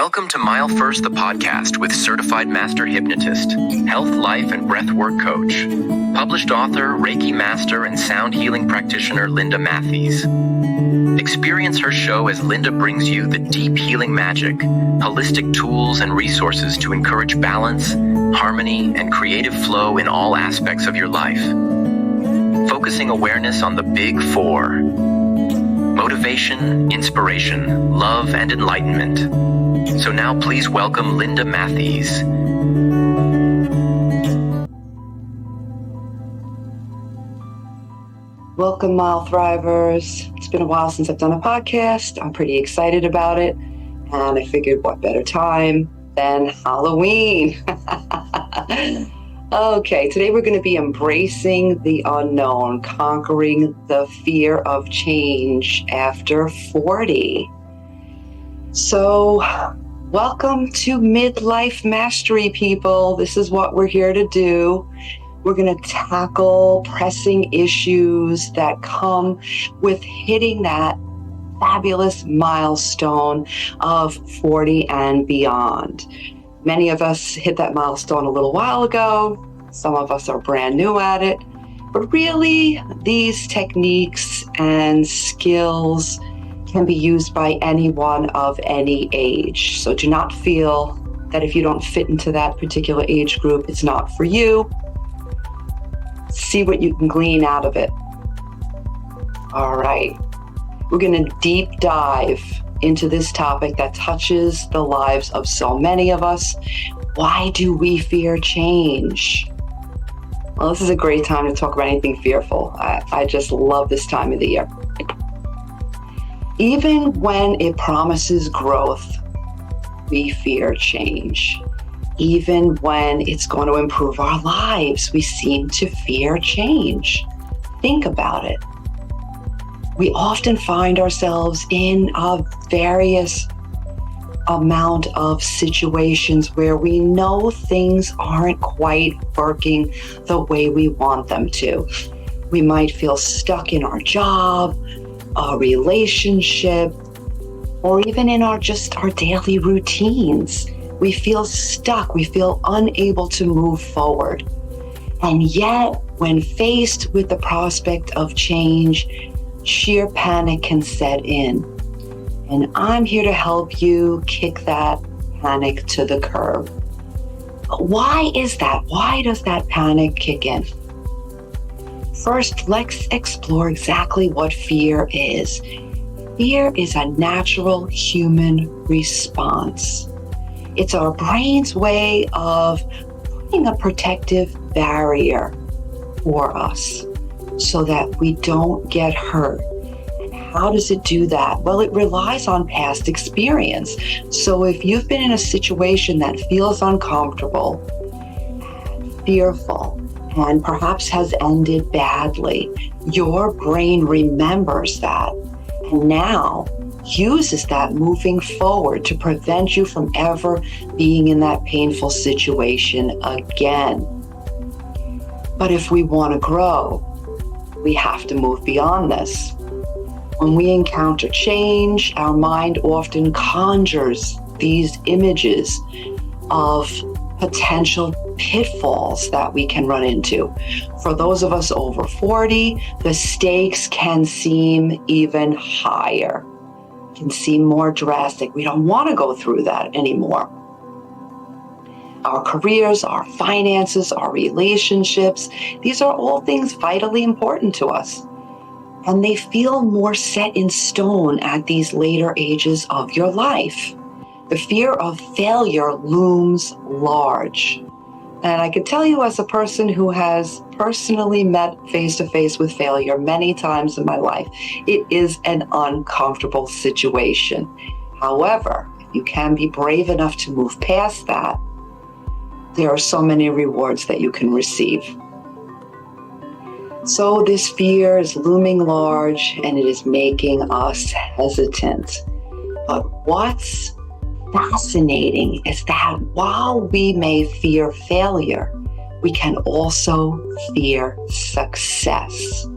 Welcome to Mile First, the podcast with certified master hypnotist, health, life, and breathwork coach, published author, Reiki master, and sound healing practitioner Linda Matthews. Experience her show as Linda brings you the deep healing magic, holistic tools, and resources to encourage balance, harmony, and creative flow in all aspects of your life. Focusing awareness on the big four: motivation, inspiration, love, and enlightenment. So now please welcome Linda Matthews. Welcome, Mile Thrivers. It's been a while since I've done a podcast. I'm pretty excited about it. And I figured what better time than Halloween. Okay, today we're going to be embracing the unknown, conquering the fear of change after 40. So, welcome to Midlife Mastery, people. This is what we're here to do. We're going to tackle pressing issues that come with hitting that fabulous milestone of 40 and beyond. Many of us hit that milestone a little while ago. Some of us are brand new at it. But really, these techniques and skills can be used by anyone of any age. So do not feel that if you don't fit into that particular age group, it's not for you. See what you can glean out of it. All right. We're going to deep dive into this topic that touches the lives of so many of us. Why do we fear change? Well, this is a great time to talk about anything fearful. I just love this time of the year. Even when it promises growth, we fear change. Even when it's going to improve our lives, we seem to fear change. Think about it. We often find ourselves in a various amount of situations where we know things aren't quite working the way we want them to. We might feel stuck in our job, a relationship, or even in our daily routines. We feel stuck. We feel unable to move forward. And yet, when faced with the prospect of change, sheer panic can set in. And I'm here to help you kick that panic to the curb. But why is that? Why does that panic kick in? First, let's explore exactly what fear is. Fear is a natural human response. It's our brain's way of putting a protective barrier for us so that we don't get hurt. And how does it do that? Well, it relies on past experience. So if you've been in a situation that feels uncomfortable, fearful, and perhaps has ended badly, your brain remembers that and now uses that moving forward to prevent you from ever being in that painful situation again. But if we want to grow, we have to move beyond this. When we encounter change, our mind often conjures these images of potential pitfalls that we can run into. For those of us over 40, the stakes can seem even higher, can seem more drastic. We don't want to go through that anymore. Our careers, our finances, our relationships, these are all things vitally important to us. And they feel more set in stone at these later ages of your life. The fear of failure looms large. And I can tell you, as a person who has personally met face-to-face with failure many times in my life, it is an uncomfortable situation. However, if you can be brave enough to move past that, there are so many rewards that you can receive. So this fear is looming large and it is making us hesitant. But what's fascinating is that while we may fear failure, we can also fear success.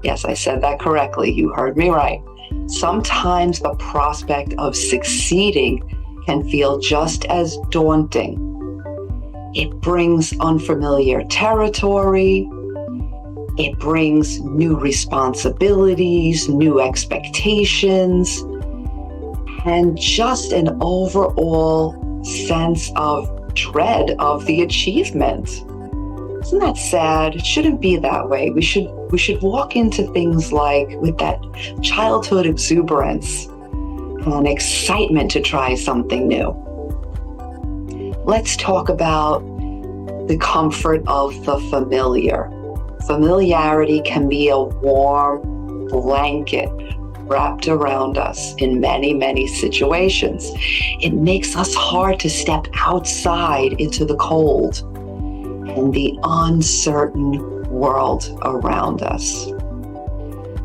Yes, I said that correctly. You heard me right. Sometimes the prospect of succeeding can feel just as daunting. It brings unfamiliar territory. It brings new responsibilities, new expectations, and just an overall sense of dread of the achievement. Isn't that sad? It shouldn't be that way. We should walk into things like with that childhood exuberance and excitement to try something new. Let's talk about the comfort of the familiar. Familiarity can be a warm blanket wrapped around us in many, many situations. It makes us hard to step outside into the cold and the uncertain world around us.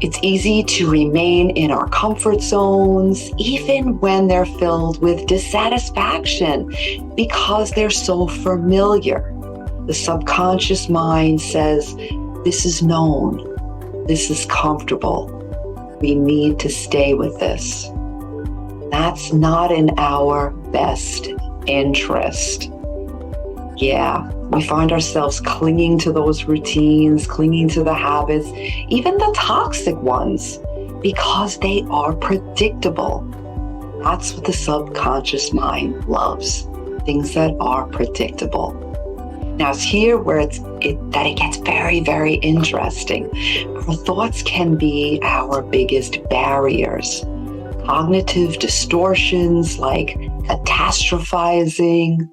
It's easy to remain in our comfort zones, even when they're filled with dissatisfaction, because they're so familiar. The subconscious mind says, this is known, this is comfortable, we need to stay with this. That's not in our best interest. Yeah, we find ourselves clinging to those routines, clinging to the habits, even the toxic ones, because they are predictable. That's what the subconscious mind loves, things that are predictable. Now it's here where it gets very, very interesting. Our thoughts can be our biggest barriers. Cognitive distortions like catastrophizing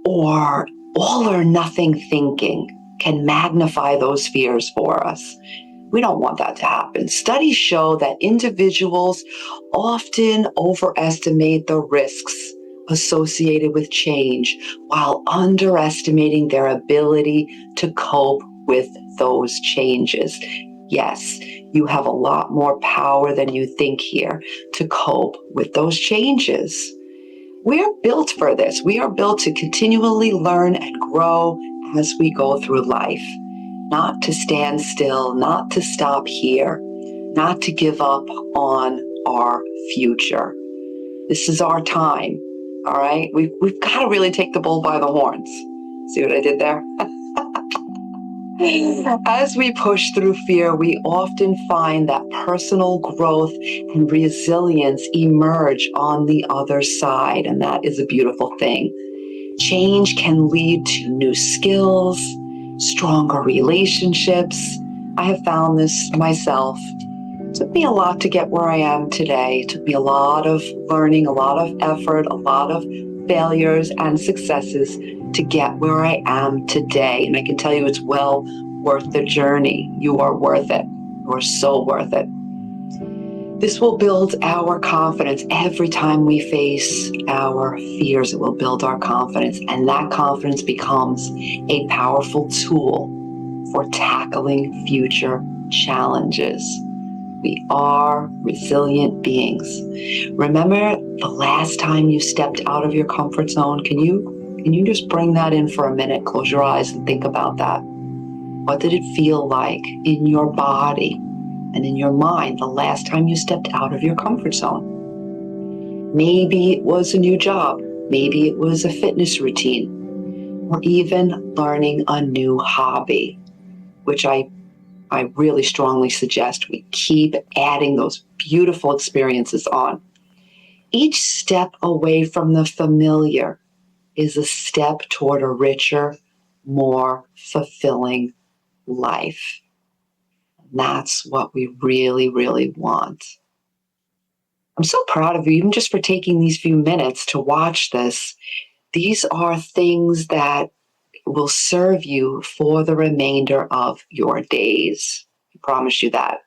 or all or nothing thinking can magnify those fears for us. We don't want that to happen. Studies show that individuals often overestimate the risks associated with change while underestimating their ability to cope with those changes. Yes, you have a lot more power than you think here to cope with those changes. We are built for this. We are built to continually learn and grow as we go through life, not to stand still, not to stop here, not to give up on our future. This is our time. All right, we've got to really take the bull by the horns. See what I did there? As we push through fear, we often find that personal growth and resilience emerge on the other side, and that is a beautiful thing. Change can lead to new skills, stronger relationships. I have found this myself. It took me a lot to get where I am today. It took me a lot of learning, a lot of effort, a lot of failures and successes to get where I am today. And I can tell you it's well worth the journey. You are worth it. You are so worth it. This will build our confidence every time we face our fears. It will build our confidence, and that confidence becomes a powerful tool for tackling future challenges. We are resilient beings. Remember the last time you stepped out of your comfort zone? Can you just bring that in for a minute? Close your eyes and think about that. What did it feel like in your body and in your mind the last time you stepped out of your comfort zone? Maybe it was a new job. Maybe it was a fitness routine, or even learning a new hobby, which I really strongly suggest we keep adding those beautiful experiences on. Each step away from the familiar is a step toward a richer, more fulfilling life. That's what we really, really want. I'm so proud of you, even just for taking these few minutes to watch this. These are things that will serve you for the remainder of your days. I promise you that.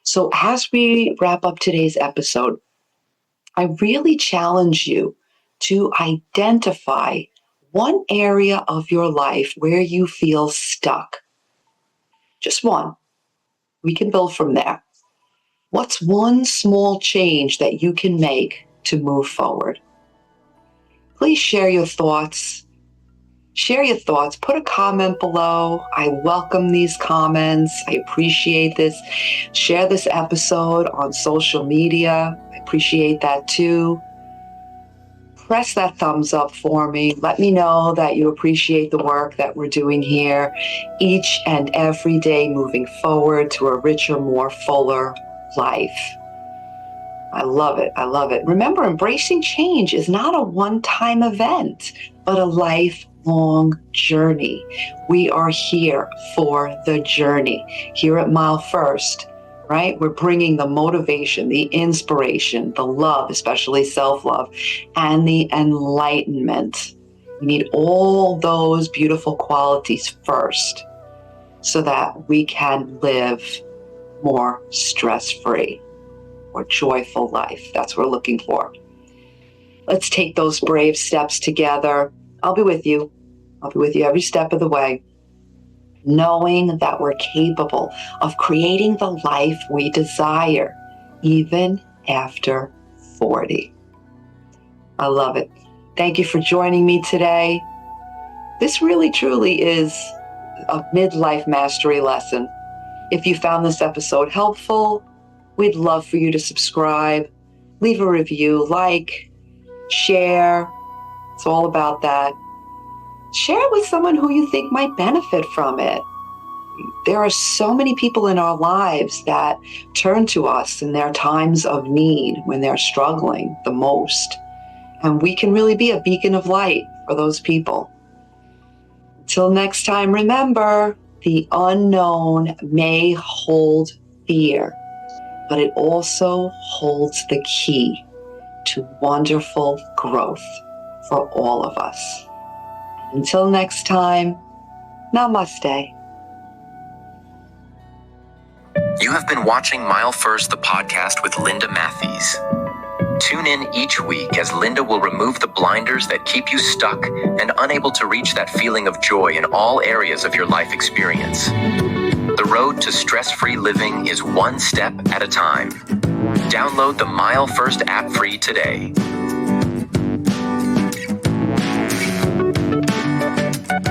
So as we wrap up today's episode, I really challenge you to identify one area of your life where you feel stuck. Just one. We can build from there. What's one small change that you can make to move forward? Please share your thoughts. Put a comment below. I welcome these comments. I appreciate this. Share this episode on social media. I appreciate that too. press that thumbs up for me. Let me know that you appreciate the work that we're doing here each and every day, moving forward to a richer, more fuller life. I love it. I love it. Remember, embracing change is not a one-time event, but a lifelong journey. We are here for the journey. Here at Mile First, right? We're bringing the motivation, the inspiration, the love, especially self-love, and the enlightenment. We need all those beautiful qualities first so that we can live more stress-free or joyful life. That's what we're looking for. Let's take those brave steps together. I'll be with you. I'll be with you every step of the way, knowing that we're capable of creating the life we desire, even after 40. I love it. Thank you for joining me today. This really, truly is a midlife mastery lesson. If you found this episode helpful, we'd love for you to subscribe, leave a review, like, share. It's all about that. Share it with someone who you think might benefit from it. There are so many people in our lives that turn to us in their times of need when they're struggling the most. And we can really be a beacon of light for those people. Until next time, remember, the unknown may hold fear, but it also holds the key to wonderful growth for all of us. Until next time, namaste. You have been watching Mile First, the podcast with Linda Matthews. Tune in each week as Linda will remove the blinders that keep you stuck and unable to reach that feeling of joy in all areas of your life experience. The road to stress-free living is one step at a time. Download the Mile First app free today.